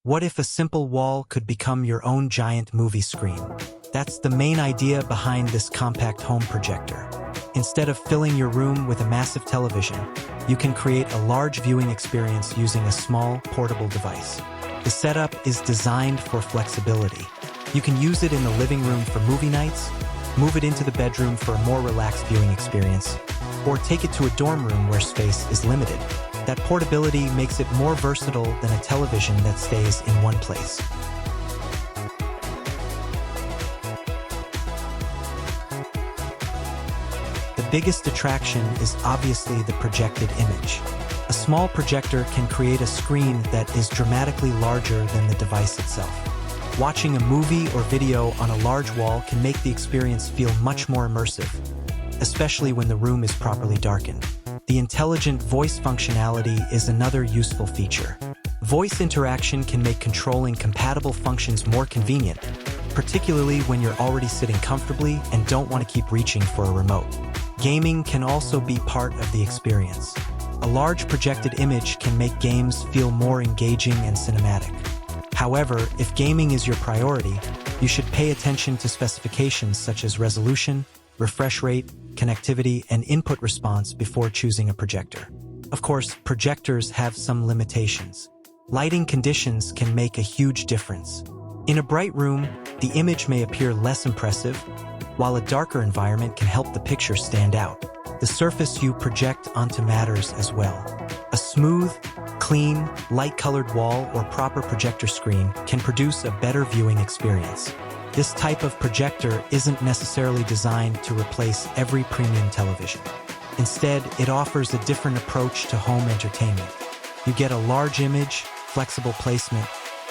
What if a simple wall could become your own giant movie screen? That's the main idea behind this compact home projector. Instead of filling your room with a massive television, you can create a large viewing experience using a small, portable device. The setup is designed for flexibility. You can use it in the living room for movie nights, move it into the bedroom for a more relaxed viewing experience, or take it to a dorm room where space is limited. That portability makes it more versatile than a television that stays in one place. The biggest attraction is obviously the projected image. A small projector can create a screen that is dramatically larger than the device itself. Watching a movie or video on a large wall can make the experience feel much more immersive, especially when the room is properly darkened. The intelligent voice functionality is another useful feature. Voice interaction can make controlling compatible functions more convenient, particularly when you're already sitting comfortably and don't want to keep reaching for a remote. Gaming can also be part of the experience. A large projected image can make games feel more engaging and cinematic. However, if gaming is your priority, you should pay attention to specifications such as resolution, refresh rate, connectivity, and input response before choosing a projector. Of course, projectors have some limitations. Lighting conditions can make a huge difference. In a bright room, the image may appear less impressive, while a darker environment can help the picture stand out. The surface you project onto matters as well. A smooth, clean, light-colored wall or proper projector screen can produce a better viewing experience. This type of projector isn't necessarily designed to replace every premium television. Instead, it offers a different approach to home entertainment. You get a large image, flexible placement,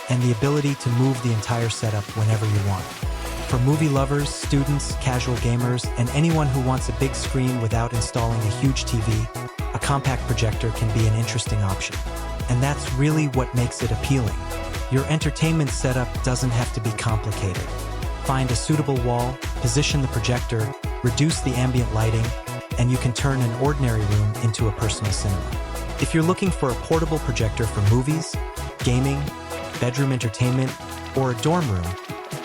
and the ability to move the entire setup whenever you want. For movie lovers, students, casual gamers, and anyone who wants a big screen without installing a huge TV, a compact projector can be an interesting option. And that's really what makes it appealing. Your entertainment setup doesn't have to be complicated. Find a suitable wall, position the projector, reduce the ambient lighting, and you can turn an ordinary room into a personal cinema. If you're looking for a portable projector for movies, gaming, bedroom entertainment, or a dorm room,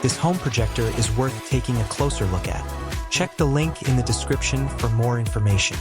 this home projector is worth taking a closer look at. Check the link in the description for more information.